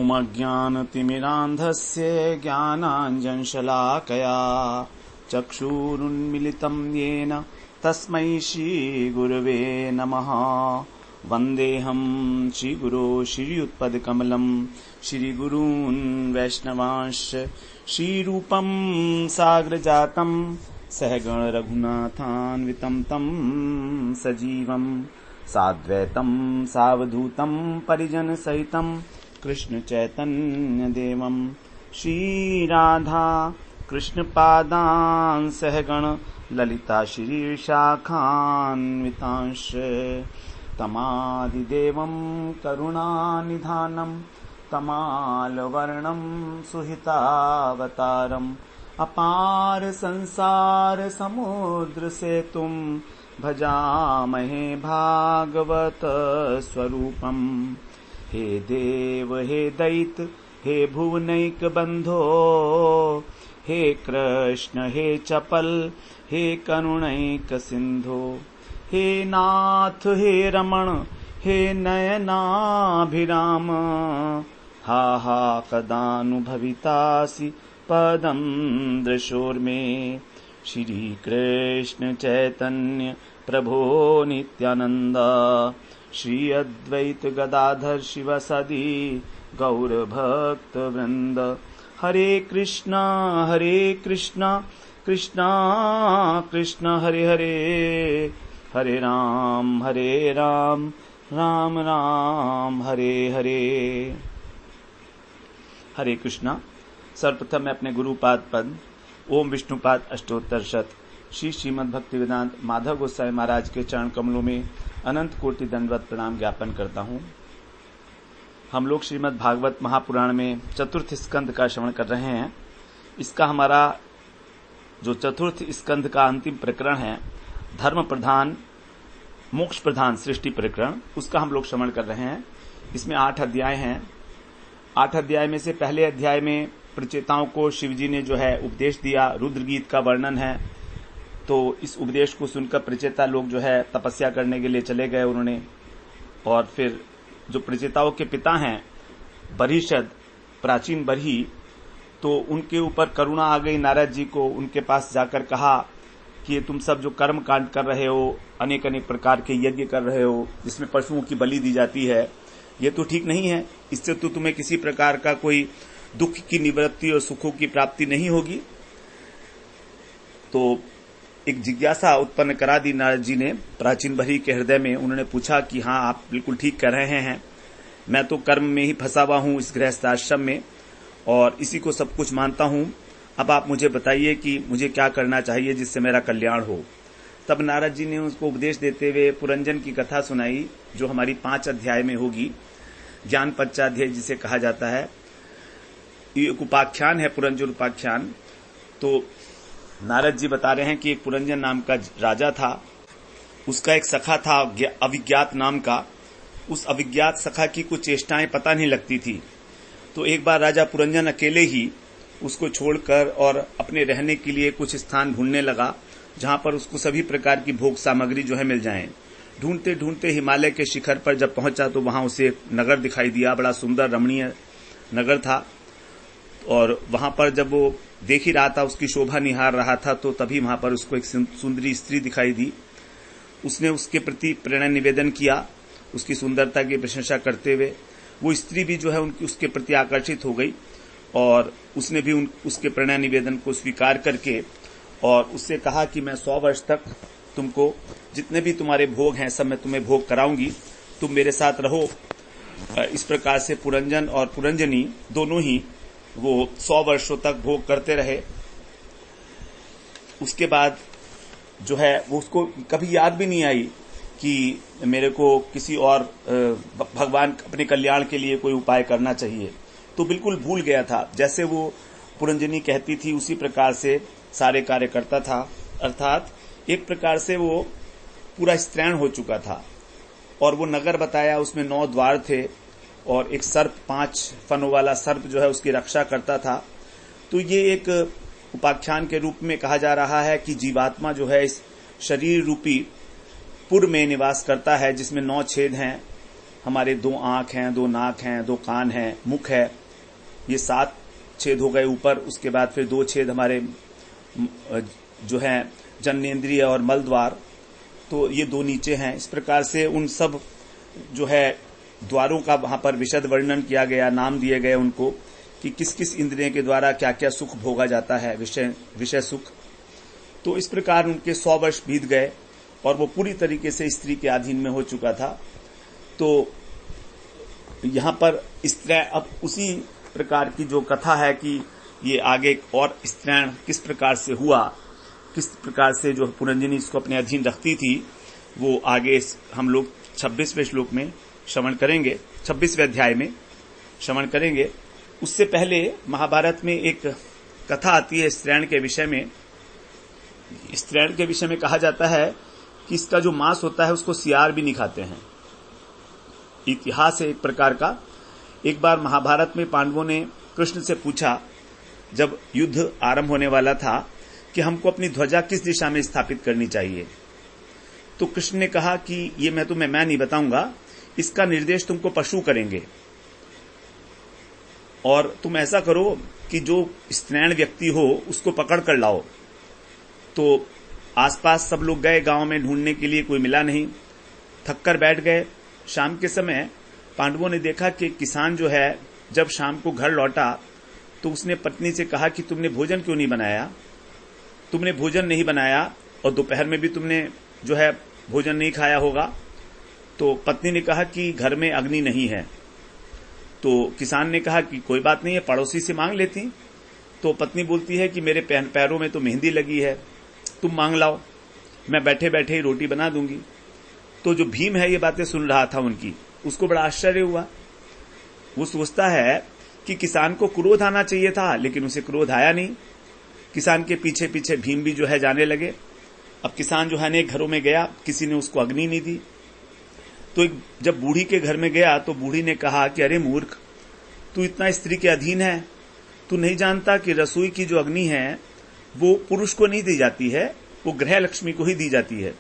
ओमज्ञानतिमिरान्धस्य ज्ञानाञ्जनशलाकया चक्षुरुन्मिलितं येन तस्मै श्रीगुरवे नमः। वन्देऽहं श्रीगुरो श्रीयुत्पदकमलं श्रीगुरून् वैष्णवांश्च श्रीरूपं साग्रजातं सहगण रघुनाथान्वितं तं सजीवं साद्वैतं सावधूतं परिजन सहितं कृष्ण चैतन्य देवं श्रीराधा कृष्णपादान् सहगण ललिता श्रीशाखान्वितांश्च तमादिदेवं करुणानिधानं तमालवर्णं सुहितावतारम् अपार संसार समुद्र सेतुं भजामहे भागवत स्वरूपम्। हे देव हे दैत हे भुवनैक बंधो हे कृष्ण हे चपल हे करुणैक सिंधो हे नाथ हे रमण हे नयनाभिराम हा हा कदानुभवितासि पदं दृशोर्मे। श्री कृष्ण चैतन्य प्रभो नित्यानंद श्री अद्वैत गदाधर शिवसदि गौर भक्त वृंद। हरे कृष्णा कृष्णा कृष्ण हरे हरे हरे राम राम राम हरे हरे। हरे कृष्णा। सर्वप्रथम मैं अपने गुरुपाद पद ओम विष्णुपाद अष्टोत्तर शत श्री श्रीमद् भक्ति वेदांत माधव गोसाई महाराज के चरण कमलों में अनंत कोटि दंडवत प्रणाम ज्ञापन करता हूँ। हम लोग श्रीमद् भागवत महापुराण में चतुर्थ स्कंद का श्रवण कर रहे हैं। इसका हमारा जो चतुर्थ स्कंद का अंतिम प्रकरण है, धर्म प्रधान मोक्ष प्रधान सृष्टि प्रकरण, उसका हम लोग श्रवण कर रहे हैं। इसमें 8 अध्याय हैं। 8 अध्याय में से पहले अध्याय में प्रचेताओं को शिवजी ने जो है उपदेश दिया, रुद्र गीत का वर्णन है। तो इस उपदेश को सुनकर प्रचेता लोग जो है तपस्या करने के लिए चले गए उन्होंने। और फिर जो प्रचेताओं के पिता हैं बरहिषद, प्राचीन बरही, तो उनके ऊपर करुणा आ गई नारद जी को। उनके पास जाकर कहा कि तुम सब जो कर्म कांड कर रहे हो, अनेक अनेक प्रकार के यज्ञ कर रहे हो जिसमें पशुओं की बलि दी जाती है, ये तो ठीक नहीं है। इससे तो तुम्हें किसी प्रकार का कोई दुख की निवृत्ति और सुखों की प्राप्ति नहीं होगी। तो एक जिज्ञासा उत्पन्न करा दी नारद जी ने प्राचीन बरही के हृदय में। उन्होंने पूछा कि हाँ, आप बिल्कुल ठीक कह रहे हैं, मैं तो कर्म में ही फंसा हुआ हूं इस गृहस्थ आश्रम में और इसी को सब कुछ मानता हूं। अब आप मुझे बताइए कि मुझे क्या करना चाहिए जिससे मेरा कल्याण हो। तब नारद जी ने उसको उपदेश देते हुए पुरंजन की कथा सुनाई, जो हमारी 5 अध्याय में होगी। ज्ञान पंचाध्याय जिसे कहा जाता है, ये एक उपाख्यान है, पुरंजन उपाख्यान। तो नारद जी बता रहे हैं कि एक पुरंजन नाम का राजा था, उसका एक सखा था अविज्ञात नाम का। उस अविज्ञात सखा की कुछ चेष्टाएं पता नहीं लगती थी। तो एक बार राजा पुरंजन अकेले ही उसको छोड़कर और अपने रहने के लिए कुछ स्थान ढूंढने लगा जहां पर उसको सभी प्रकार की भोग सामग्री जो है मिल जाएं। ढूंढते ढूंढते हिमालय के शिखर पर जब पहुंचा तो वहां उसे एक नगर दिखाई दिया। बड़ा सुंदर रमणीय नगर था और वहां पर जब वो देख ही रहा था, उसकी शोभा निहार रहा था, तो तभी वहां पर उसको एक सुंदरी स्त्री दिखाई दी। उसने उसके प्रति प्रेरणा निवेदन किया, उसकी सुंदरता की प्रशंसा करते हुए। वो स्त्री भी जो है उसके प्रति आकर्षित हो गई और उसने भी उसके प्रेरणा निवेदन को स्वीकार करके और उससे कहा कि मैं 100 वर्ष तक तुमको जितने भी तुम्हारे भोग हैं सब मैं तुम्हें भोग कराऊंगी, तुम मेरे साथ रहो। इस प्रकार से पुरंजन और पुरंजनी दोनों ही वो 100 वर्षों तक भोग करते रहे। उसके बाद जो है वो उसको कभी याद भी नहीं आई कि मेरे को किसी और भगवान अपने कल्याण के लिए कोई उपाय करना चाहिए। तो बिल्कुल भूल गया था। जैसे वो पुरंजनी कहती थी उसी प्रकार से सारे कार्य करता था। अर्थात एक प्रकार से वो पूरा स्त्रैण हो चुका था। और वो नगर बताया, उसमें 9 द्वार थे और एक सर्प, 5 फनों वाला सर्प जो है उसकी रक्षा करता था। तो ये एक उपाख्यान के रूप में कहा जा रहा है कि जीवात्मा जो है इस शरीर रूपी पुर में निवास करता है जिसमें 9 छेद हैं हमारे 2 आंख हैं, 2 नाक हैं, 2 कान हैं, मुख है, ये 7 छेद हो गए ऊपर। उसके बाद फिर 2 छेद हमारे जो है जननेंद्रिय और मल द्वार, तो ये 2 नीचे हैं। इस प्रकार से उन सब जो है द्वारों का वहां पर विशद वर्णन किया गया, नाम दिए गए उनको कि किस किस इंद्रियों के द्वारा क्या क्या सुख भोगा जाता है, विषय सुख। तो इस प्रकार उनके 100 वर्ष बीत गए और वो पूरी तरीके से स्त्री के अधीन में हो चुका था। तो यहां पर स्त्री, अब उसी प्रकार की जो कथा है कि ये आगे और स्त्रैण किस प्रकार से हुआ, किस प्रकार से जो पुरंजनी इसको अपने अधीन रखती थी, वो आगे हम लोग 26वें श्लोक में श्रवण करेंगे, 26वें अध्याय में श्रवण करेंगे। उससे पहले महाभारत में एक कथा आती है स्त्रैण के विषय में। स्त्रैण के विषय में कहा जाता है कि इसका जो मांस होता है उसको सियार भी नहीं खाते हैं। इतिहास है एक प्रकार का। एक बार महाभारत में पांडवों ने कृष्ण से पूछा, जब युद्ध आरंभ होने वाला था, कि हमको अपनी ध्वजा किस दिशा में स्थापित करनी चाहिए। तो कृष्ण ने कहा कि ये मैं नहीं बताऊंगा, इसका निर्देश तुमको पशु करेंगे, और तुम ऐसा करो कि जो स्त्रैण व्यक्ति हो उसको पकड़ कर लाओ। तो आसपास सब लोग गए गांव में ढूंढने के लिए, कोई मिला नहीं, थक कर बैठ गए। शाम के समय पांडवों ने देखा कि किसान जो है जब शाम को घर लौटा तो उसने पत्नी से कहा कि तुमने भोजन क्यों नहीं बनाया, तुमने भोजन नहीं बनाया और दोपहर में भी तुमने जो है भोजन नहीं खाया होगा। तो पत्नी ने कहा कि घर में अग्नि नहीं है। तो किसान ने कहा कि कोई बात नहीं है, पड़ोसी से मांग लेती। तो पत्नी बोलती है कि मेरे पैरों में तो मेहंदी लगी है, तुम मांग लाओ, मैं बैठे बैठे ही रोटी बना दूंगी। तो जो भीम है ये बातें सुन रहा था उनकी, उसको बड़ा आश्चर्य हुआ। वो सोचता है कि किसान को क्रोध आना चाहिए था, लेकिन उसे क्रोध आया नहीं। किसान के पीछे पीछे भीम भी जो है जाने लगे। अब किसान जो है अनेक घरों में गया, किसी ने उसको अग्नि नहीं दी। तो जब बूढ़ी के घर में गया तो बूढ़ी ने कहा कि अरे मूर्ख, तू इतना स्त्री के अधीन है, तू नहीं जानता कि रसोई की जो अग्नि है वो पुरुष को नहीं दी जाती है, वो गृह लक्ष्मी को ही दी जाती है।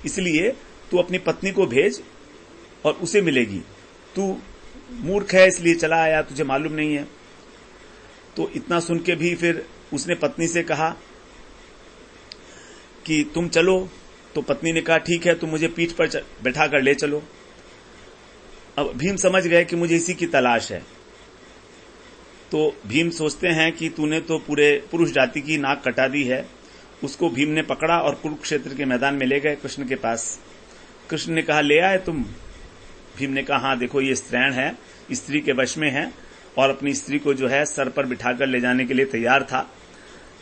इसलिए तू अपनी पत्नी को भेज और उसे मिलेगी। तू मूर्ख है इसलिए चला आया, तुझे मालूम नहीं है। तो इतना सुन के भी फिर उसने पत्नी से कहा कि तुम चलो। तो पत्नी ने कहा ठीक है, तुम मुझे पीठ पर बैठा कर ले चलो। अब भीम समझ गए कि मुझे इसी की तलाश है। तो भीम सोचते हैं कि तूने तो पूरे पुरुष जाति की नाक कटा दी है। उसको भीम ने पकड़ा और कुरुक्षेत्र के मैदान में ले गए कृष्ण के पास। कृष्ण ने कहा ले आए तुम। भीम ने कहा हाँ देखो, ये स्त्रैण है, स्त्री के वश में है, और अपनी स्त्री को जो है सर पर बिठाकर ले जाने के लिए तैयार था,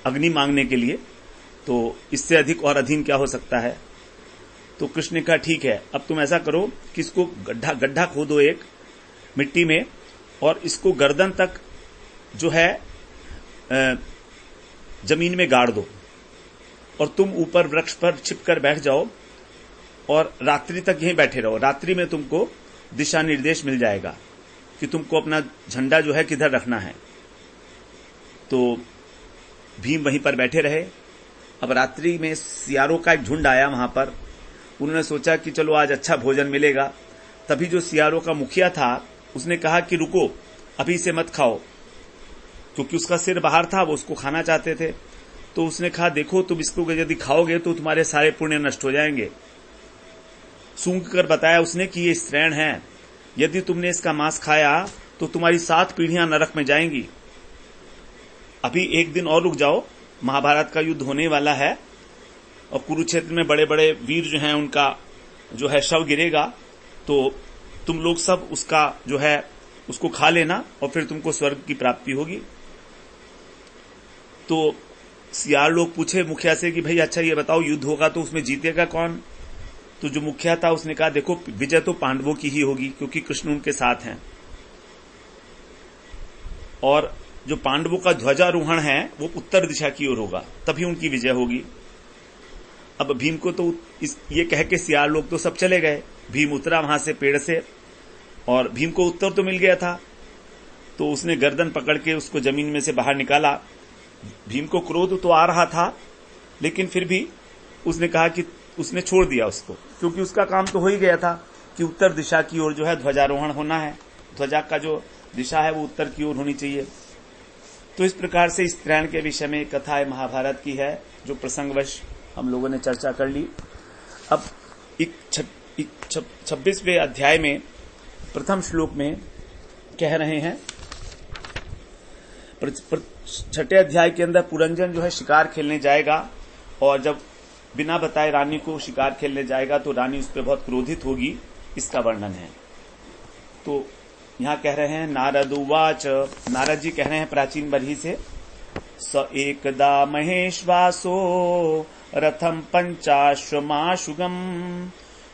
अग्नि मांगने के लिए। तो इससे अधिक और अधीन क्या हो सकता है। तो कृष्ण ने कहा ठीक है, अब तुम ऐसा करो कि इसको गड्ढा खोदो एक मिट्टी में, और इसको गर्दन तक जो है जमीन में गाड़ दो, और तुम ऊपर वृक्ष पर छिपकर बैठ जाओ और रात्रि तक यहीं बैठे रहो। रात्रि में तुमको दिशा निर्देश मिल जाएगा कि तुमको अपना झंडा जो है किधर रखना है। तो भीम वहीं पर बैठे रहे। अब रात्रि में सियारों का एक झुंड आया वहां पर। उन्होंने सोचा कि चलो आज अच्छा भोजन मिलेगा। तभी जो सियारों का मुखिया था उसने कहा कि रुको, अभी से मत खाओ, क्योंकि उसका सिर बाहर था, वो उसको खाना चाहते थे। तो उसने कहा देखो, तुम इसको यदि खाओगे तो तुम्हारे सारे पुण्य नष्ट हो जाएंगे। सूंघ कर बताया उसने कि ये स्त्रैण है, यदि तुमने इसका मांस खाया तो तुम्हारी 7 पीढ़ियां नरक में जाएंगी। अभी एक दिन और रुक जाओ, महाभारत का युद्ध होने वाला है और कुरुक्षेत्र में बड़े बड़े वीर जो हैं उनका जो है शव गिरेगा, तो तुम लोग सब उसका जो है उसको खा लेना और फिर तुमको स्वर्ग की प्राप्ति होगी। तो सियार लोग पूछे मुखिया से कि भाई अच्छा ये बताओ, युद्ध होगा तो उसमें जीतेगा कौन। तो जो मुखिया था उसने कहा देखो, विजय तो पांडवों की ही होगी, क्योंकि कृष्ण उनके साथ हैं, और जो पांडवों का ध्वजारोहण है वो उत्तर दिशा की ओर होगा, तभी उनकी विजय होगी। अब भीम को तो ये कह के सियार लोग तो सब चले गए। भीम उतरा वहां से पेड़ से, और भीम को उत्तर तो मिल गया था। तो उसने गर्दन पकड़ के उसको जमीन में से बाहर निकाला। भीम को क्रोध तो आ रहा था, लेकिन फिर भी उसने कहा कि उसने छोड़ दिया उसको, क्योंकि उसका काम तो हो ही गया था। कि उत्तर दिशा की ओर जो है ध्वजारोहण होना है, ध्वजा का जो दिशा है वो उत्तर की ओर होनी चाहिए। तो इस प्रकार से इस त्रैण के विषय में कथा है महाभारत की है, जो प्रसंगवश हम लोगों ने चर्चा कर ली। अब 26वें अध्याय में प्रथम श्लोक में कह रहे हैं, छठे अध्याय के अंदर पुरंजन जो है शिकार खेलने जाएगा, और जब बिना बताए रानी को शिकार खेलने जाएगा तो रानी उस पर बहुत क्रोधित होगी, इसका वर्णन है। तो यहां कह रहे हैं नारद उवाच, नारद जी कह रहे हैं प्राचीन बरही से, स एकदा महेश्वासो रथम पंचाश्वमाशुगम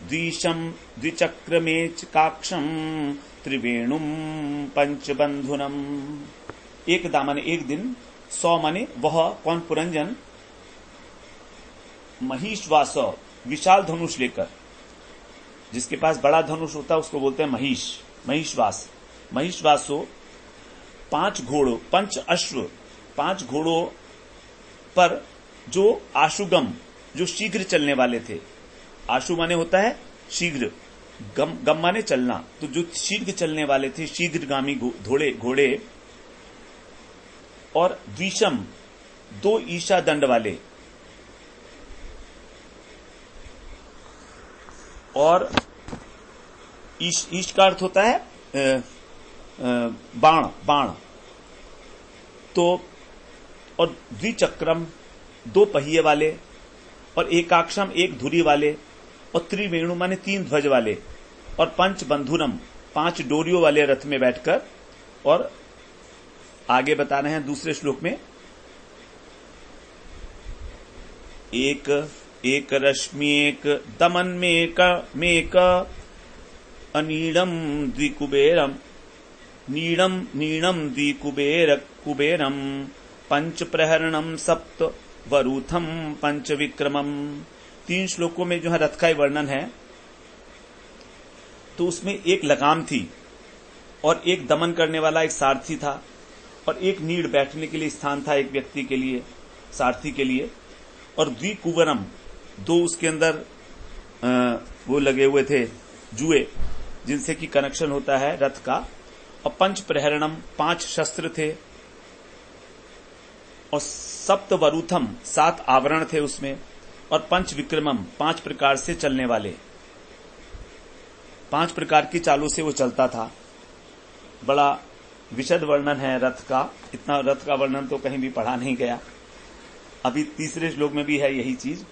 द्विशम द्विचक्रमेच काक्षम त्रिवेणुम पंचबंधुनम। एकदा माने एक दिन, 100 माने वह कौन, पुरंजन, महिष्वास विशाल धनुष लेकर, जिसके पास बड़ा धनुष होता है उसको बोलते हैं महिष, महिष्वास, महिष्वासो 5 घोड़ों, 5 अश्व, 5 घोड़ों पर जो आशुगम, जो शीघ्र चलने वाले थे। आशु माने होता है शीघ्र, गम माने चलना, तो जो शीघ्र चलने वाले थे, शीघ्रगामी घोड़े, और द्विशम 2 ईशा दंड वाले, और ईश का अर्थ होता है बाण, तो और द्विचक्रम 2 पहिए वाले, और एकाक्षम 1 धुरी वाले, और त्रिवेणु माने 3 ध्वज वाले, और पंच बंधुरम 5 डोरियों वाले रथ में बैठकर। और आगे बता रहे हैं दूसरे श्लोक में, एक रश्मि एक दमन मेक अनीड़म द्विकुबेरम, नीड़म द्विकुबेरम पंच प्रहरणम सप्त वरूथम पंच विक्रमम। 3 श्लोकों में जो है रथ का वर्णन है। तो उसमें एक लगाम थी, और एक दमन करने वाला एक सारथी था, और एक नीड़ बैठने के लिए स्थान था एक व्यक्ति के लिए, सारथी के लिए, और द्विकुबरम 2 उसके अंदर वो लगे हुए थे जुए, जिनसे कि कनेक्शन होता है रथ का, और पंच प्रहरणम 5 शस्त्र थे, और सप्त वरूथम 7 आवरण थे उसमें, और पंच विक्रमम 5 प्रकार से चलने वाले, 5 प्रकार की चालों से वो चलता था। बड़ा विशद वर्णन है रथ का, इतना रथ का वर्णन तो कहीं भी पढ़ा नहीं गया। अभी तीसरे श्लोक में भी है यही चीज।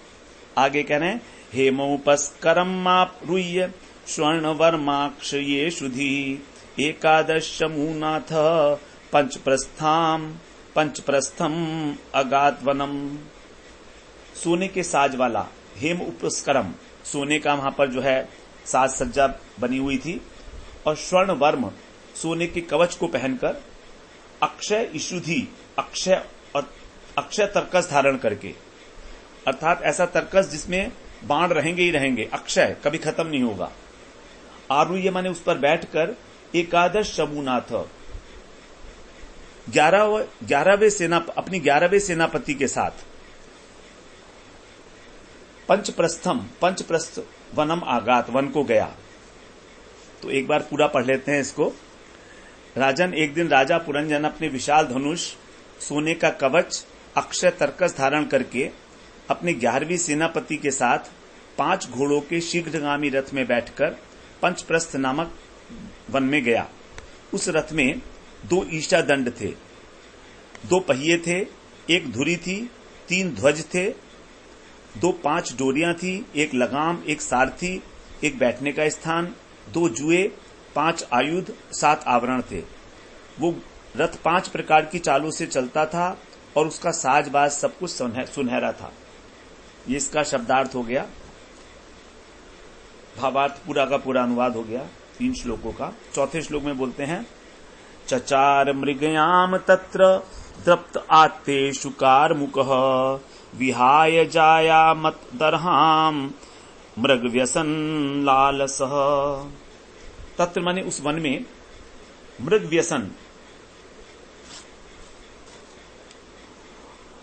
आगे कह रहे हैं, हेमोपस्करम माप्रुह्य स्वर्ण वर्माक्ष ये शुधि एकादशमूनाथ पंचप्रस्थम अगातवनम। सोने के साज वाला, हेम उपस्करम, सोने का वहां पर जो है साज सज्जा बनी हुई थी, और स्वर्ण वर्म सोने के कवच को पहनकर, अक्षय इशुधि, अक्षय तर्कस धारण करके, अर्थात ऐसा तर्कस जिसमें बाण रहेंगे ही रहेंगे, अक्षय कभी खत्म नहीं होगा। आरूह्य माने उस पर बैठकर, एकादश शमुनाथ 11वें सेनापति के साथ, पंचप्रस्थ वनम आगात, वन को गया। तो एक बार पूरा पढ़ लेते हैं इसको। राजन, एक दिन राजा पुरंजन अपने विशाल धनुष, सोने का कवच, अक्षय तर्कस धारण करके अपने 11वीं सेनापति के साथ 5 घोड़ों के शीघ्रगामी रथ में बैठकर पंचप्रस्थ नामक वन में गया। उस रथ में 2 ईशा दंड थे, 2 पहिए थे, 1 धुरी थी, 3 ध्वज थे, 2 5 डोरियां थी, 1 लगाम, 1 सारथी, 1 बैठने का स्थान, 2 जुए, 5 आयुध, 7 आवरण थे। वो रथ 5 प्रकार की चालों से चलता था, और उसका साजबाज सब कुछ सुनहरा था। ये इसका शब्दार्थ हो गया, भावार्थ पूरा का पूरा अनुवाद हो गया 3 श्लोकों का। चौथे श्लोक में बोलते हैं, चचार मृगयाम तत्र द्रप्त आत्ते शुकार मुकः विहाय जाया मत दरहाम मृग व्यसन लालसः। तत्र माने उस वन में, मृग व्यसन,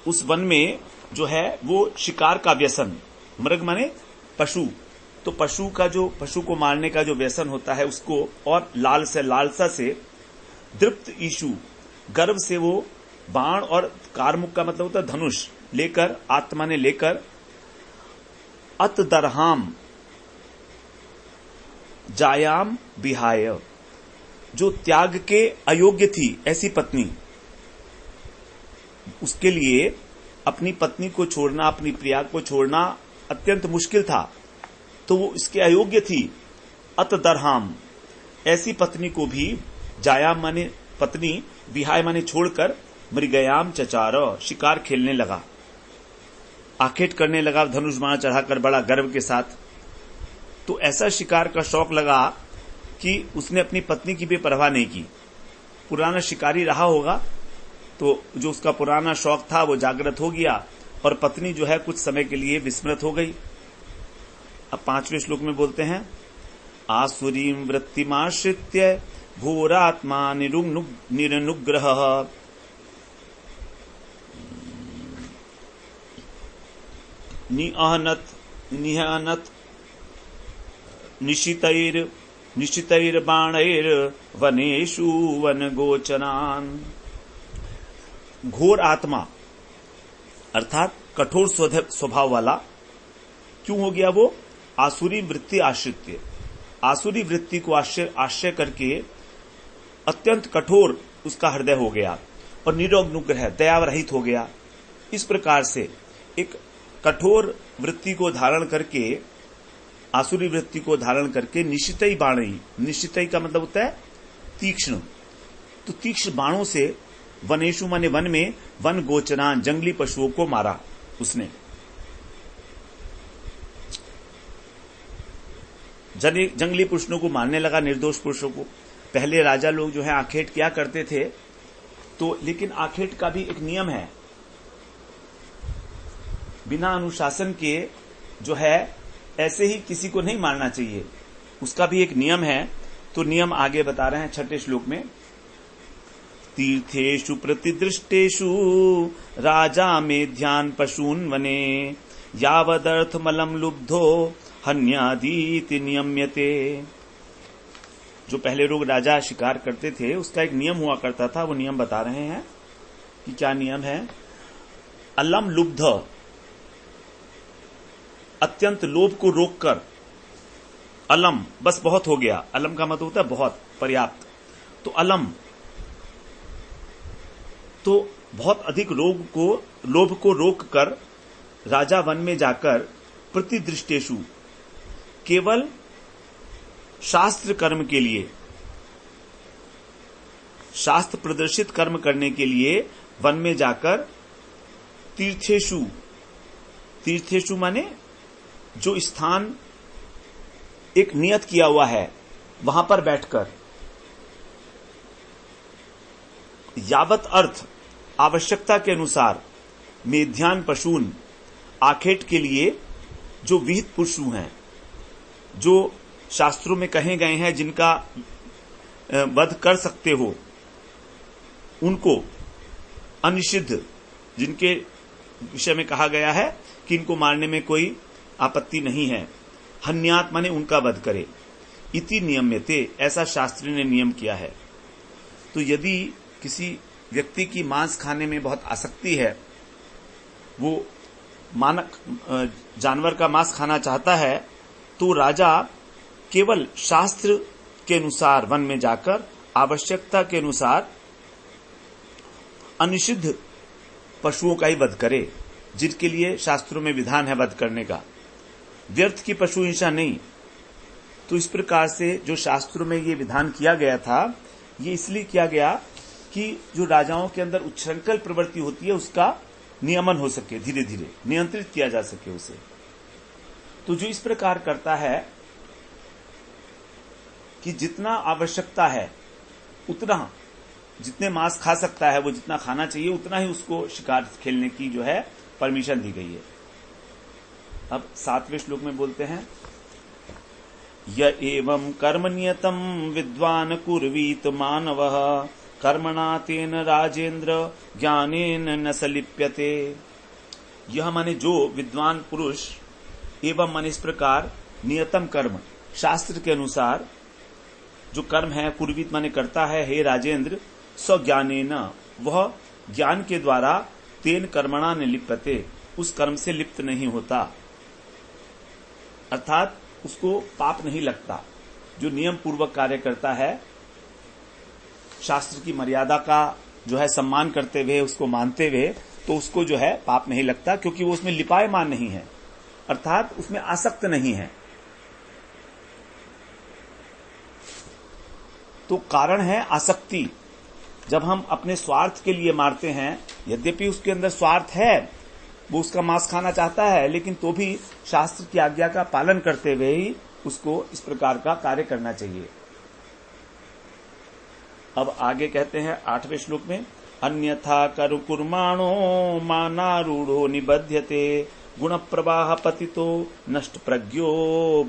उस वन में जो है वो शिकार का व्यसन, मृग माने पशु, तो पशु को मारने का जो व्यसन होता है उसको, और लालसा से दृप्त ईशु, गर्व से वो बाण, और कारमुक का मतलब होता है धनुष, लेकर, आत्मा ने लेकर, अत दरहाम जायाम बिहाय, जो त्याग के अयोग्य थी ऐसी पत्नी, उसके लिए अपनी पत्नी को छोड़ना, अपनी प्रिया को छोड़ना अत्यंत मुश्किल था, तो वो इसके अयोग्य थी। अत दरहाम, ऐसी पत्नी को भी, जायाम माने पत्नी, विहाय माने छोड़कर, मृगयाम चचार, शिकार खेलने लगा, आखेट करने लगा, धनुष बाण चढ़ाकर बड़ा गर्व के साथ। तो ऐसा शिकार का शौक लगा कि उसने अपनी पत्नी की भी परवाह नहीं की। पुराना शिकारी रहा होगा, तो जो उसका पुराना शौक था वो जागृत हो गया, और पत्नी जो है कुछ समय के लिए विस्मृत हो गई। अब 5वें श्लोक में बोलते हैं, आसुरीं वृत्तिमाश्रित्य घोरात्मा निरनुग्रह निहनत निशितैर्बाणैर वनेषु वनगोचरान्। घोर आत्मा अर्थात कठोर स्वभाव वाला क्यों हो गया वो? आसुरी वृत्ति आश्रित्य, आसुरी वृत्ति को आश्रय करके अत्यंत कठोर उसका हृदय हो गया, और निरनुग्रह, दया रहित हो गया। इस प्रकार से एक कठोर वृत्ति को धारण करके, आसुरी वृत्ति को धारण करके, निशितई बाणी, निशितई का मतलब होता है तीक्ष्ण, तो तीक्ष्ण बाणों से वनेशु माने वन में, वन गोचरान, जंगली पशुओं को मारा उसने। जंगली पुरुषों को मारने लगा, निर्दोष पुरुषों को। पहले राजा लोग जो है आखेट किया करते थे, तो लेकिन आखेट का भी एक नियम है, बिना अनुशासन के जो है ऐसे ही किसी को नहीं मारना चाहिए, उसका भी एक नियम है। तो नियम आगे बता रहे हैं 6ठे श्लोक में, तीर्थेषु प्रतिदृष्टेषु राजा मेध्यान पशून् वने यावदर्थमलं लुब्धो हन्यादीति नियम्यते। जो पहले लोग राजा शिकार करते थे उसका एक नियम हुआ करता था, वो नियम बता रहे हैं कि क्या नियम है। अलम लुब्ध, अत्यंत लोभ को रोककर, अलम बस बहुत हो गया, अलम का मतलब होता है बहुत, पर्याप्त, तो अलम तो बहुत अधिक लोभ को रोककर राजा वन में जाकर प्रतिदृष्टेषु, केवल शास्त्र कर्म के लिए, शास्त्र प्रदर्शित कर्म करने के लिए वन में जाकर, तीर्थेषु, तीर्थेषु माने जो स्थान एक नियत किया हुआ है वहां पर बैठकर, यावत अर्थ, आवश्यकता के अनुसार, मेध्यान पशून, आखेट के लिए जो विहित पशु हैं, जो शास्त्रों में कहे गए हैं, जिनका वध कर सकते हो, उनको, अनिषिद्ध, जिनके विषय में कहा गया है कि इनको मारने में कोई आपत्ति नहीं है, हन्यात माने उनका वध करे, इति नियम्यते, ऐसा शास्त्री ने नियम किया है। तो यदि किसी व्यक्ति की मांस खाने में बहुत आसक्ति है, वो मानक जानवर का मांस खाना चाहता है, तो राजा केवल शास्त्र के अनुसार वन में जाकर आवश्यकता के अनुसार अनिषिद्ध पशुओं का ही वध करे, जिनके लिए शास्त्रों में विधान है वध करने का, व्यर्थ की पशु हिंसा नहीं। तो इस प्रकार से जो शास्त्रों में ये विधान किया गया था, ये इसलिए किया गया कि जो राजाओं के अंदर उच्छृंखल प्रवृत्ति होती है उसका नियमन हो सके, धीरे धीरे नियंत्रित किया जा सके उसे। तो जो इस प्रकार करता है कि जितना आवश्यकता है उतना, जितने मांस खा सकता है वो जितना खाना चाहिए उतना ही उसको शिकार खेलने की जो है परमिशन दी गई है। अब 7वें श्लोक में बोलते हैं, य एवं कर्म नियतम विद्वान कुर्वीत मानवः कर्मणा तेन राजेंद्र ज्ञानेन न सलिप्यते। यह माने जो विद्वान पुरुष, एवं माने इस प्रकार नियतम कर्म, शास्त्र के अनुसार जो कर्म है कुर्वीत माने करता है, हे राजेंद्र, स्वज्ञानेन, वह ज्ञान के द्वारा तेन कर्मणा निलिप्यते, उस कर्म से लिप्त नहीं होता, अर्थात उसको पाप नहीं लगता। जो नियम पूर्वक कार्य करता है, शास्त्र की मर्यादा का जो है सम्मान करते हुए, उसको मानते हुए, तो उसको जो है पाप नहीं लगता, क्योंकि वो उसमें लिपायमान नहीं है, अर्थात उसमें आसक्त नहीं है। तो कारण है आसक्ति। जब हम अपने स्वार्थ के लिए मारते हैं, यद्यपि उसके अंदर स्वार्थ है, वो उसका मांस खाना चाहता है, लेकिन तो भी शास्त्र की आज्ञा का पालन करते हुए ही उसको इस प्रकार का कार्य करना चाहिए। अब आगे कहते हैं 8वें श्लोक में, अन्यथा करु कुर्माणो मानारूढ़ो निबध्यते गुण प्रवाह पतितो नष्ट प्रज्ञो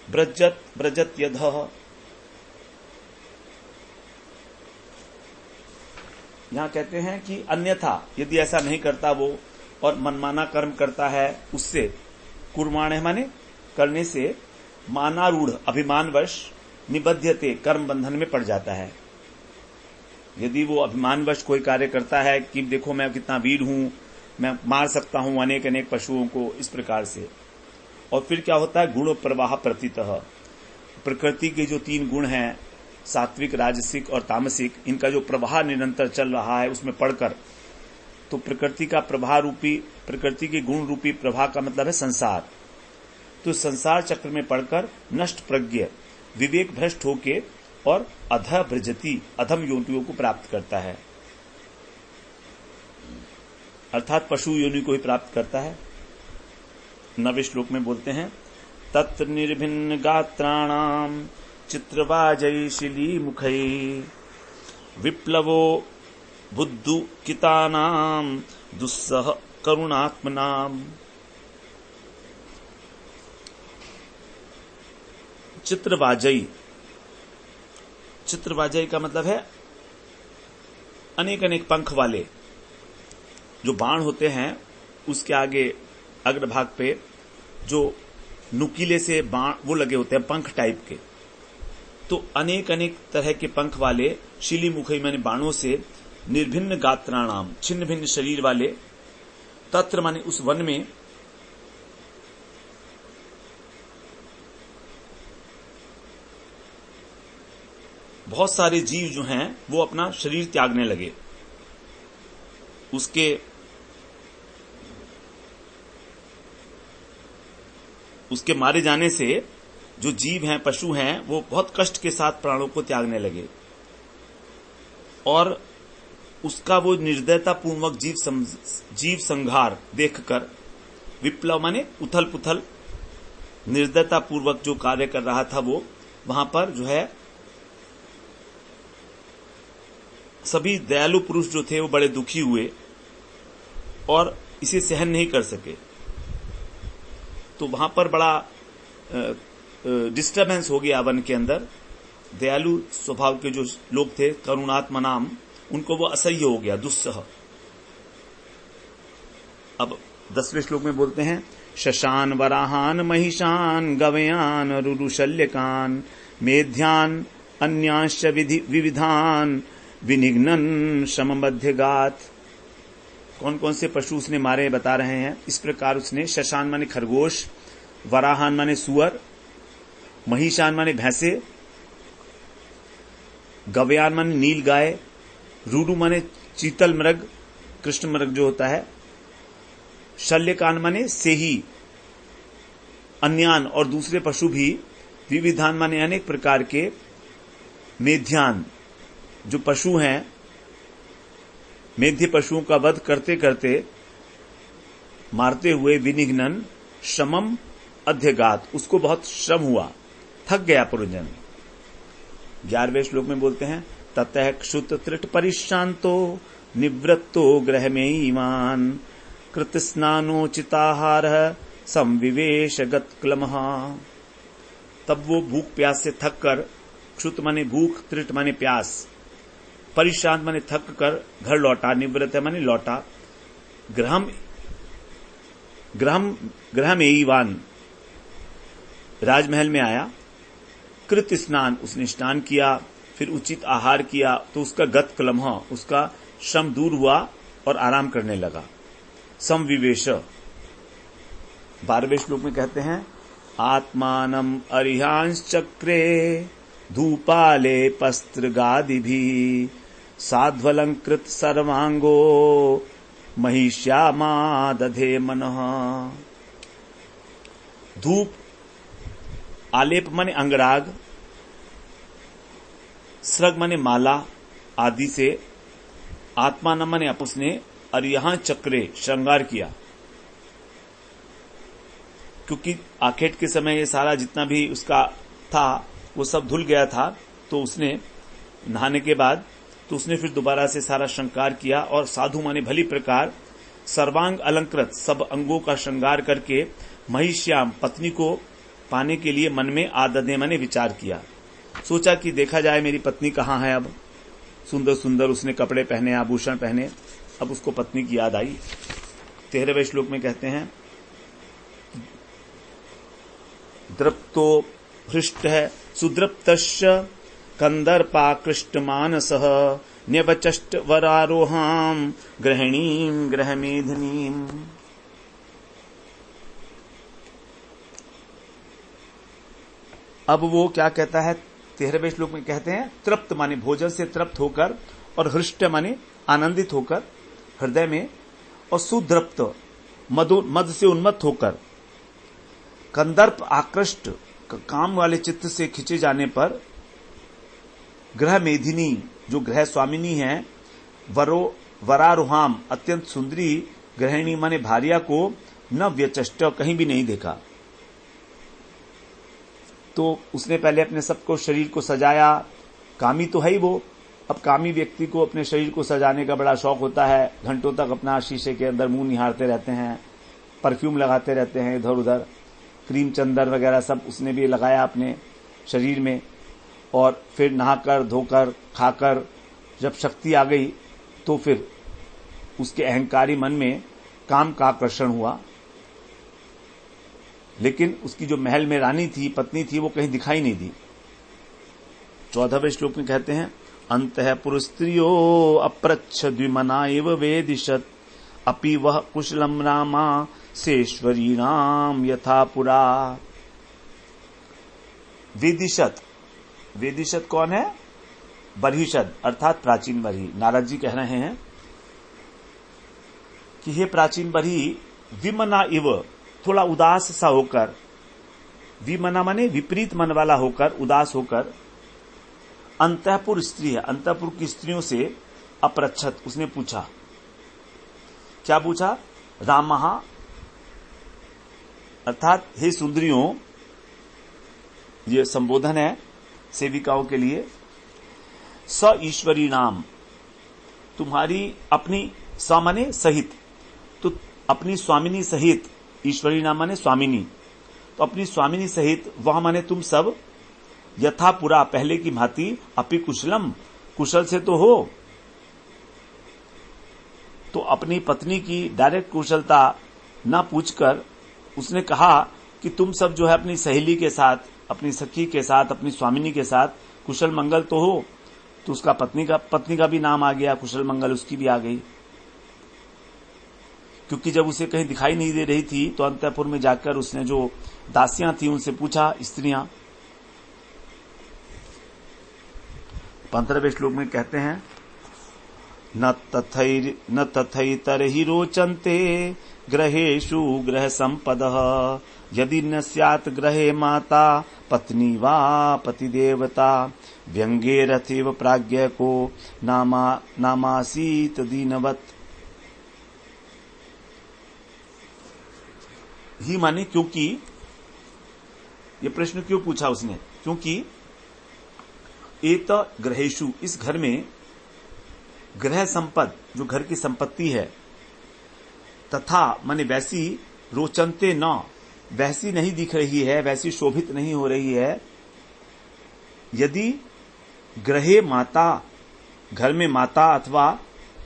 ब्रजत्यधः। यहां कहते हैं कि अन्यथा यदि ऐसा नहीं करता वो और मनमाना कर्म करता है, उससे कुर्माण माने करने से, मानारूढ़ अभिमानवश, निबध्यते कर्म बंधन में पड़ जाता है। यदि वो अभिमानवश कोई कार्य करता है कि देखो मैं कितना वीर हूं, मैं मार सकता हूं अनेक अनेक पशुओं को, इस प्रकार से, और फिर क्या होता है, गुण प्रवाह प्रतितः, प्रकृति के जो 3 गुण हैं, सात्विक, राजसिक और तामसिक, इनका जो प्रवाह निरंतर चल रहा है उसमें पड़कर, तो प्रकृति का प्रवाह रूपी, प्रकृति के गुण रूपी प्रवाह का मतलब है संसार, तो संसार चक्र में पड़कर नष्ट प्रज्ञ, विवेक भ्रष्ट होके और अधः ब्रजति, अधम योनियों को प्राप्त करता है, अर्थात पशु योनि को ही प्राप्त करता है। 9वें श्लोक में बोलते हैं, तत्र निर्भिन्न गात्राणाम चित्रवाजै शिली मुखै विप्लवो बुद्धुकितानाम दुस्सह करुणात्मनाम। चित्रवाजई, चित्रवाजई का मतलब है अनेक अनेक पंख वाले जो बाण होते हैं, उसके आगे अग्रभाग पे जो नुकीले से बाण वो लगे होते हैं, पंख टाइप के, तो अनेक अनेक तरह के पंख वाले शिली मुखई माने बाणों से, निर्भिन्न गात्राणाम, छिन्न भिन्न शरीर वाले, तत्र माने उस वन में, बहुत सारे जीव जो हैं वो अपना शरीर त्यागने लगे। उसके मारे जाने से जो जीव हैं, पशु हैं, वो बहुत कष्ट के साथ प्राणों को त्यागने लगे, और उसका वो निर्दयता पूर्वक जीव संहार देखकर, विप्लव माने उथल पुथल, निर्दयता पूर्वक जो कार्य कर रहा था वो, वहां पर जो है सभी दयालु पुरुष जो थे वो बड़े दुखी हुए और इसे सहन नहीं कर सके। तो वहां पर बड़ा डिस्टर्बेंस हो गया वन के अंदर। दयालु स्वभाव के जो लोग थे, करुणात्मा नाम, उनको वो असह्य हो गया, दुस्सह। अब 10वें श्लोक में बोलते हैं, शशान वराहान महिषान गवयान रुरुशल्यकान मेध्यान अन्यांश विविधान विनिघ्नन सममध्यगात। कौन कौन से पशु उसने मारे बता रहे हैं। इस प्रकार उसने शशान माने खरगोश, वराहान माने सुअर, महिषान माने भैंसे, गवयान माने नील गाय, रूडू माने चीतल मृग, कृष्ण मृग जो होता है, शल्यकान माने सेही, अन्यान और दूसरे पशु भी, विविधान माने अनेक प्रकार के, मेध्यान जो पशु हैं, मेध्य पशुओं का वध करते करते, मारते हुए, विनिघ्नन श्रमम अध्यगात, उसको बहुत श्रम हुआ, थक गया पुरुजन। 11वें श्लोक में बोलते हैं, ततः क्षुत त्रिट परिशांतो निवृत्तो ग्रह में ईमान कृत स्नानोचिताहार संविवेश गत्क्लमः। तब वो भूख प्यास से थक कर, क्षुत माने भूख, त्रिट माने प्यास, परिशांत माने थक कर घर लौटा, निवृत्त माने लौटा, ग्रहम ग्रह में ईवान, राजमहल में आया। कृत स्नान, उसने स्नान किया, फिर उचित आहार किया, तो उसका गत क्लमह, उसका श्रम दूर हुआ और आराम करने लगा। समविवेश, 12वें श्लोक में कहते हैं, आत्मानम अरिहांस चक्रे धूपाले पस्त्र गादि भी साध्वलंकृत सर्वांगो महिष्यामा दधे मनः। धूप, आलेप माने अंगराग, स्रग माने माला आदि से, आत्मान माने उसने, और यहां चक्रे श्रृंगार किया, क्योंकि आखेट के समय ये सारा जितना भी उसका था वो सब धुल गया था, तो उसने नहाने के बाद तो उसने फिर दोबारा से सारा श्रृंगार किया, और साधु माने भली प्रकार सर्वांग अलंकृत, सब अंगों का श्रृंगार करके महिष्याम, पत्नी को पाने के लिए मन में आददे माने विचार किया। सोचा कि देखा जाए मेरी पत्नी कहाँ है। अब सुंदर सुंदर उसने कपड़े पहने, आभूषण पहने, अब उसको पत्नी की याद आई। 13वें श्लोक में कहते हैं, द्रप्तो हृष्ट सुद्रप्तश्च कंदर्पाकृष्ट मानसः न्यवचष्ट वरारोहाम गृहिणीम गृहमेधिनीम। अब वो क्या कहता है, 13वें श्लोक में कहते हैं, तृप्त माने भोजन से तृप्त होकर, और हृष्ट माने आनंदित होकर हृदय में, और सुद्रप्त मद से उन्मत्त होकर, कंदर्प आकृष्ट काम वाले चित्त से खिंचे जाने पर, ग्रह मेधिनी जो ग्रह स्वामिनी है, वरारोहाम अत्यंत सुंदरी, गृहिणी माने भार्या को, न व्यचष्ट कहीं भी नहीं देखा। तो उसने पहले अपने सबको शरीर को सजाया, कामी तो है ही वो। अब कामी व्यक्ति को अपने शरीर को सजाने का बड़ा शौक होता है, घंटों तक अपना शीशे के अंदर मुंह निहारते रहते हैं, परफ्यूम लगाते रहते हैं इधर उधर, क्रीम चंदन वगैरह सब उसने भी लगाया अपने शरीर में, और फिर नहाकर धोकर खाकर जब शक्ति आ गई तो फिर उसके अहंकारी मन में काम का आकर्षण हुआ। लेकिन उसकी जो महल में रानी थी, पत्नी थी, वो कहीं दिखाई नहीं दी। 14वें श्लोक में कहते हैं, अंतःपुर स्त्रियो अप्रच्छ द्विमना एव वेदिशत अपि वह कुशलम रामा सेश्वरी नाम यथा पुरा। वेदिशत, वेदिशत कौन है? बर्हिशद अर्थात प्राचीन बरही। नारद जी कह रहे हैं कि हे प्राचीन बरही, विमना इव, थोड़ा उदास सा होकर, विमना माने विपरीत मन वाला होकर, उदास होकर, अंतःपुर स्त्री है, अंतःपुर की स्त्रियों से अप्रच्छत, उसने पूछा। क्या पूछा? रामहा अर्थात हे सुंदरियों, ये संबोधन है सेविकाओं के लिए। स ईश्वरी नाम, तुम्हारी अपनी, स माने सहित, तो अपनी स्वामिनी सहित, ईश्वरी नाम माने स्वामिनी, तो अपनी स्वामिनी सहित, वह माने तुम सब, यथा पुरा पहले की भांति, अपि कुशलम कुशल से तो हो। तो अपनी पत्नी की डायरेक्ट कुशलता न पूछकर उसने कहा कि तुम सब जो है अपनी सहेली के साथ, अपनी सखी के साथ, अपनी स्वामिनी के साथ कुशल मंगल तो हो। तो उसका पत्नी का भी नाम आ गया, कुशल मंगल उसकी भी आ गई, क्योंकि जब उसे कहीं दिखाई नहीं दे रही थी तो अंतःपुर में जाकर उसने जो दासियां थी उनसे पूछा, स्त्रियां। 15वें श्लोक में कहते हैं, न तथैतर्हि रोचन्ते ग्रहेषु ग्रह संपदः यदि न स्यात् ग्रहे माता पत्नी वा पतिदेवता व्यंगे रथेव प्राज्ञ को नामासीत दीनवत। ही माने क्योंकि, ये प्रश्न क्यों पूछा उसने? क्योंकि एत ग्रहेषु, इस घर में, ग्रह संपद जो घर की संपत्ति है, तथा माने वैसी, रोचनते न, वैसी नहीं दिख रही है, वैसी शोभित नहीं हो रही है, यदि ग्रहे माता, घर में माता अथवा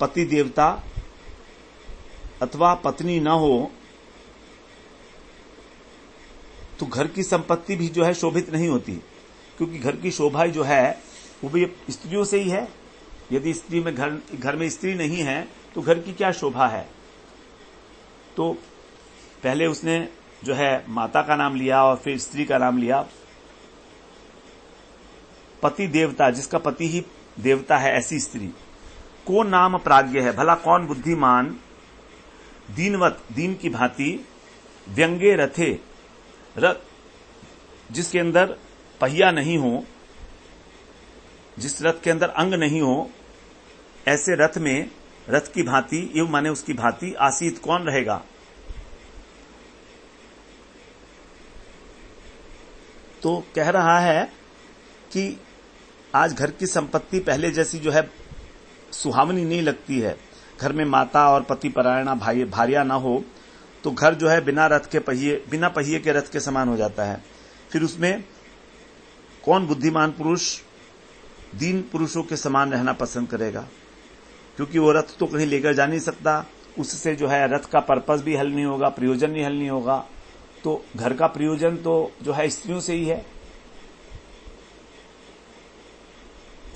पति देवता अथवा पत्नी न हो, तो घर की संपत्ति भी जो है शोभित नहीं होती, क्योंकि घर की शोभा जो है वो भी स्त्रियों से ही है। यदि स्त्री में घर में स्त्री नहीं है तो घर की क्या शोभा है। तो पहले उसने जो है माता का नाम लिया और फिर स्त्री का नाम लिया। पति देवता, जिसका पति ही देवता है, ऐसी स्त्री को नाम प्राज्ञ है, भला कौन बुद्धिमान, दीनवत, दीन की भांति, व्यंगे रथे, रथ जिसके अंदर पहिया नहीं हो, जिस रथ के अंदर अंग नहीं हो, ऐसे रथ में, रथ की भांति, एवं माने उसकी भांति, आसीत कौन रहेगा। तो कह रहा है कि आज घर की संपत्ति पहले जैसी जो है सुहावनी नहीं लगती है। घर में माता और पति परायणा भार्या ना हो तो घर जो है बिना पहिए के रथ के समान हो जाता है। फिर उसमें कौन बुद्धिमान पुरुष दीन पुरुषों के समान रहना पसंद करेगा, क्योंकि वो रथ तो कहीं लेकर जा नहीं सकता, उससे जो है रथ का पर्पस भी हल नहीं होगा, प्रयोजन भी हल नहीं होगा। तो घर का प्रयोजन तो जो है स्त्रियों से ही है।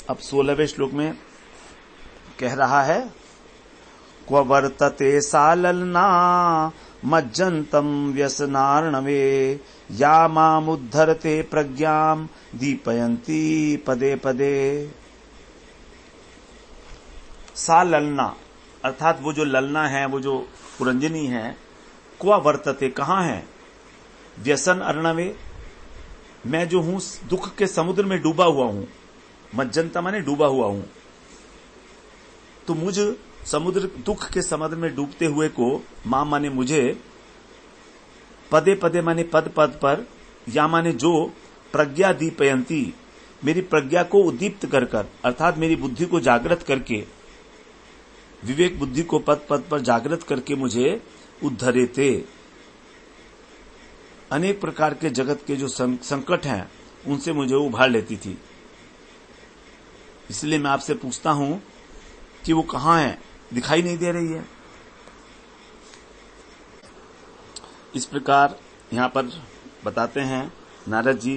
अब 16वें श्लोक में कह रहा है, क्व वर्तते सा ललना मज्जन्तम व्यसनार्णवे, या मामुद्धरते प्रज्ञाम दीपयन्ती पदे पदे। सा ललना अर्थात वो जो ललना है, वो जो पुरंजनी है, क्व वर्तते कहां है, व्यसन अर्णवे मैं जो हूं दुख के समुद्र में डूबा हुआ हूं, मज्जंता माने डूबा हुआ हूं, तो मुझ समुद्र दुख के समुद्र में डूबते हुए को मां माने मुझे, पदे पदे माने पद पद पर, या माने जो, प्रज्ञा दीपयंती मेरी प्रज्ञा को उद्दीप्त कर कर, अर्थात मेरी बुद्धि को जागृत करके, विवेक बुद्धि को पद पद पर जागृत करके मुझे उद्धरेते, अनेक प्रकार के जगत के जो संकट हैं उनसे मुझे उभार लेती थी। इसलिए मैं आपसे पूछता हूं कि वो कहां है, दिखाई नहीं दे रही है। इस प्रकार यहां पर बताते हैं नारद जी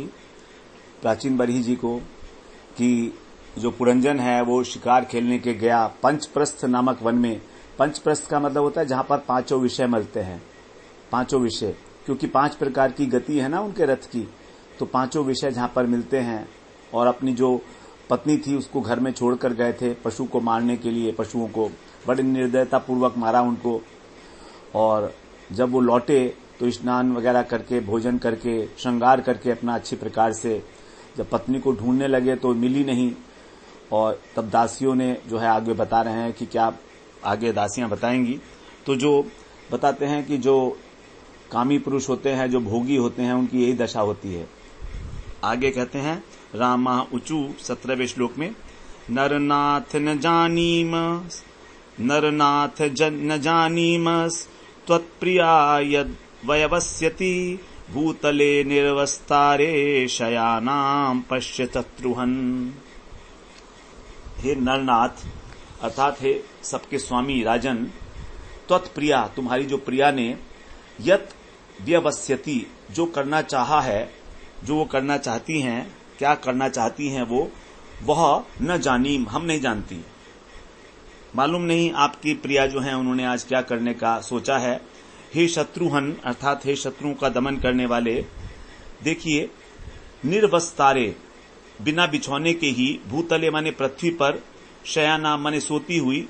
प्राचीन बरही जी को कि जो पुरंजन है वो शिकार खेलने के गया पंचप्रस्थ नामक वन में। पंचप्रस्थ का मतलब होता है जहां पर पांचों विषय मिलते हैं, पांचों विषय, क्योंकि 5 प्रकार की गति है ना उनके रथ की, तो पांचों विषय जहां पर मिलते हैं। और अपनी जो पत्नी थी उसको घर में छोड़कर गए थे पशु को मारने के लिए, पशुओं को बड़े निर्दयता पूर्वक मारा उनको। और जब वो लौटे तो स्नान वगैरह करके, भोजन करके, श्रृंगार करके अपना अच्छी प्रकार से जब पत्नी को ढूंढने लगे तो मिली नहीं। और तब दासियों ने जो है आगे बता रहे हैं कि क्या आगे दासियां बताएंगी, तो जो बताते हैं कि जो कामी पुरुष होते हैं, जो भोगी होते हैं, उनकी यही दशा होती है। आगे कहते हैं रामा ऊचू 17वें श्लोक में, नरनाथ न जानीमस त्वत्प्रिया यद वयवस्यति, भूतले निर्वस्तारे शयानाम पश्य शत्रुहन। हे नरनाथ अर्थात हे सबके स्वामी राजन, त्वत्प्रिया तुम्हारी जो प्रिया ने, यत व्यवस्यति जो करना चाहा है, जो वो करना चाहती हैं, क्या करना चाहती हैं वो, वह न जानीम हम नहीं जानती। मालूम नहीं आपकी प्रिया जो हैं उन्होंने आज क्या करने का सोचा है। हे शत्रुहन अर्थात हे शत्रुओं का दमन करने वाले, देखिए निर्वस्तारे बिना बिछौने के ही, भूतले माने पृथ्वी पर, शयाना माने सोती हुई,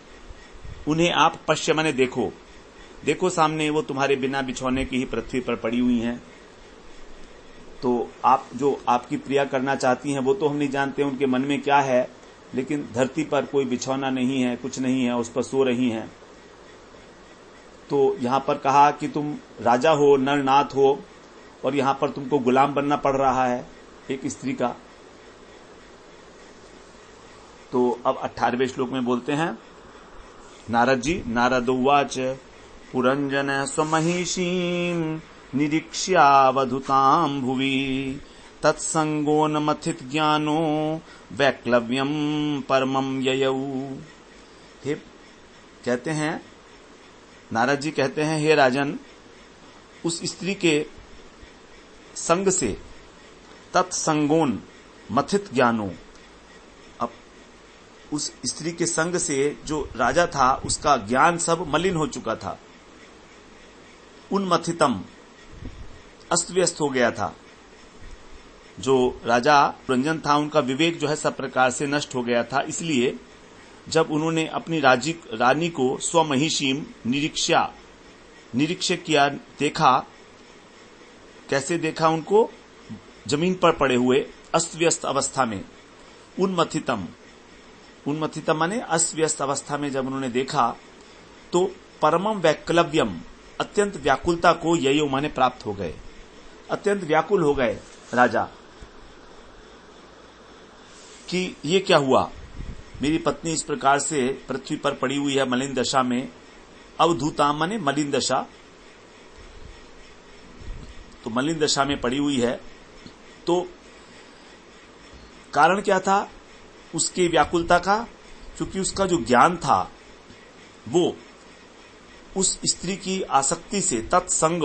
उन्हें आप पश्य माने देखो, देखो सामने वो तुम्हारे बिना बिछौने की ही पृथ्वी पर पड़ी हुई हैं। तो आप जो आपकी प्रिया करना चाहती हैं वो तो हम नहीं जानते उनके मन में क्या है, लेकिन धरती पर कोई बिछौना नहीं है, कुछ नहीं है, उस पर सो रही हैं। तो यहां पर कहा कि तुम राजा हो, नरनाथ हो, और यहां पर तुमको गुलाम बनना पड़ रहा है एक स्त्री का। तो अब 18वें श्लोक में बोलते हैं नारद जी, नारद उवाच पुरंजन स्वमहिषीं निरीक्ष्यावधुतां भुवि, तत्संगो न मथित ज्ञानो वैक्लव्यम परमं ययौ। हे कहते हैं नारद जी कहते हैं, हे राजन, उस स्त्री के संग से, तत्संगोन मथित ज्ञानो, अब उस स्त्री के संग से जो राजा था उसका ज्ञान सब मलिन हो चुका था, उन्मथितम, अस्त व्यस्त हो गया था। जो राजा रंजन था उनका विवेक जो है सब प्रकार से नष्ट हो गया था। इसलिए जब उन्होंने अपनी रानी को स्वमहिषीम निरीक्ष किया, देखा, कैसे देखा उनको, जमीन पर पड़े हुए अस्त व्यस्त अवस्था में, उन्मथितम माने अस्त व्यस्त अवस्था में जब उन्होंने देखा तो परमम वैकलव्यम, अत्यंत व्याकुलता को ययो माने प्राप्त हो गए, अत्यंत व्याकुल हो गए राजा कि ये क्या हुआ, मेरी पत्नी इस प्रकार से पृथ्वी पर पड़ी हुई है मलिन दशा में। अवधूता माने मलिन दशा, तो मलिन दशा में पड़ी हुई है। तो कारण क्या था उसके व्याकुलता का? क्योंकि उसका जो ज्ञान था वो उस स्त्री की आसक्ति से, तत्संग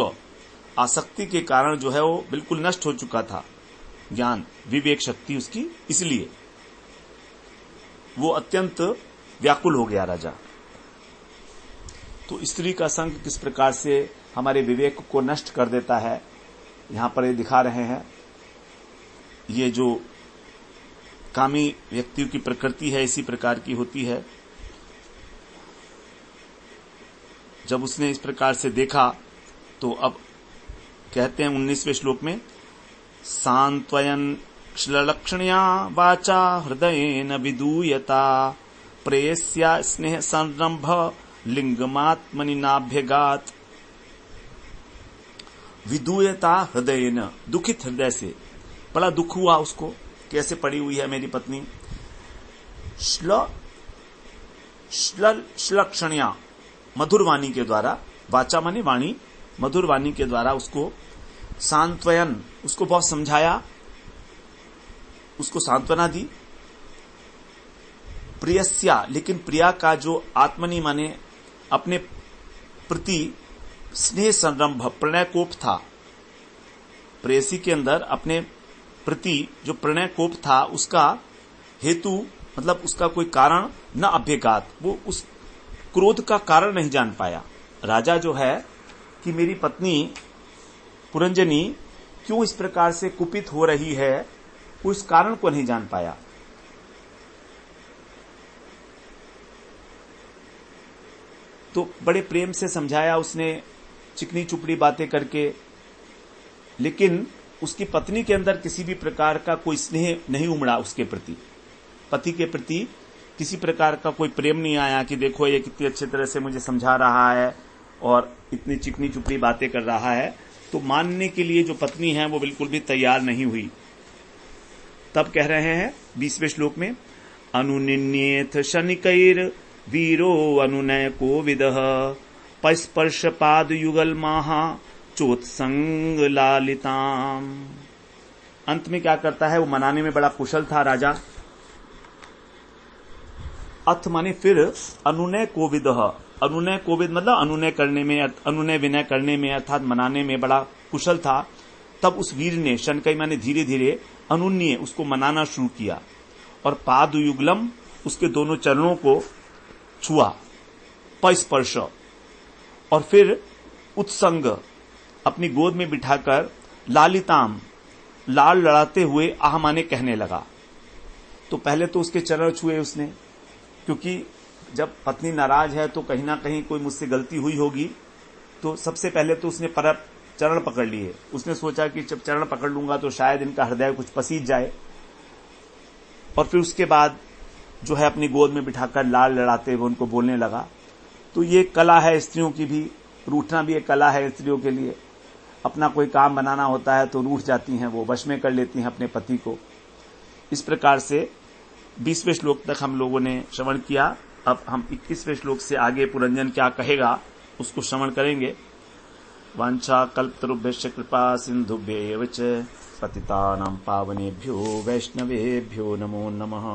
आसक्ति के कारण जो है वो बिल्कुल नष्ट हो चुका था, ज्ञान विवेक शक्ति उसकी, इसलिए वो अत्यंत व्याकुल हो गया राजा। तो स्त्री का संग किस प्रकार से हमारे विवेक को नष्ट कर देता है, यहां पर ये दिखा रहे हैं। ये जो कामी व्यक्तियों की प्रकृति है इसी प्रकार की होती है। जब उसने इस प्रकार से देखा तो अब कहते हैं 19वें श्लोक में, सांत्वयन श्ललक्षण्या वाचा हृदयेन विदूयता प्रेयस्या स्नेह संरंभ लिंगमात्मनि नाभ्यगात। विदूयता हृदयेन, दुखित हृदय से, बड़ा दुख हुआ उसको, कैसे पड़ी हुई है मेरी पत्नी। श्लक्षण्या, मधुर वाणी के द्वारा, वाचा माने वाणी, मधुर वाणी के द्वारा उसको सांत्वयन, उसको बहुत समझाया, उसको सांत्वना दी। प्रियस्या, लेकिन प्रिया का जो आत्मनि माने अपने प्रति स्नेह संरंभ, प्रणय कोप था, प्रेयसी के अंदर अपने प्रति जो प्रणय कोप था उसका हेतु मतलब उसका कोई कारण न अभ्यगात, वो उस क्रोध का कारण नहीं जान पाया। राजा जो है कि मेरी पत्नी पुरंजनी क्यों इस प्रकार से कुपित हो रही है, उस कारण को नहीं जान पाया। तो बड़े प्रेम से समझाया उसने, चिकनी चुपड़ी बातें करके, लेकिन उसकी पत्नी के अंदर किसी भी प्रकार का कोई स्नेह नहीं उमड़ा उसके प्रति, पति के प्रति किसी प्रकार का कोई प्रेम नहीं आया कि देखो ये कितनी अच्छी तरह से मुझे समझा रहा है और इतनी चिकनी चुपड़ी बातें कर रहा है। तो मानने के लिए जो पत्नी है वो बिल्कुल भी तैयार नहीं हुई। तब कह रहे हैं 20वें श्लोक में, अनुनिन्येथ शनिकैर वीरो अनुनय कोविदः पस्पर्श पाद युगल माहा चोत्संग लालिताम। अंत में क्या करता है, वो मनाने में बड़ा कुशल था राजा। अथ माने फिर, अनुनय कोविदः, अनुनय कोविद मतलब अनुनय करने में, अनुनय विनय करने में अर्थात मनाने में बड़ा कुशल था। तब उस वीर ने, शनकई माने धीरे धीरे, अनुन्य उसको मनाना शुरू किया और पाद युगलम उसके दोनों चरणों को छुआ, पस्पर्श, और फिर उत्संग अपनी गोद में बिठाकर लालिताम लाल लड़ाते हुए आह माने कहने लगा। तो पहले तो उसके चरण छुए उसने, क्योंकि जब पत्नी नाराज है तो कहीं ना कहीं कोई मुझसे गलती हुई होगी। तो सबसे पहले तो उसने चरण पकड़ लिए। उसने सोचा कि जब चरण पकड़ लूंगा तो शायद इनका हृदय कुछ पसीज जाए, और फिर उसके बाद जो है अपनी गोद में बिठाकर लाल लड़ाते हुए उनको बोलने लगा। तो ये कला है स्त्रियों की भी, रूठना भी एक कला है स्त्रियों के लिए। अपना कोई काम बनाना होता है तो रूठ जाती हैं, वो वश में कर लेती हैं अपने पति को। इस प्रकार से 20वें श्लोक तक हम लोगों ने श्रवण किया। अब हम 21वें श्लोक से आगे पुरंजन क्या कहेगा उसको श्रवण करेंगे। वांछा कल्पतरुभ्यश्च कृपा सिन्धुभ्यैव च पतितानां पावनेभ्यो वैष्णवेभ्यो नमो नमः।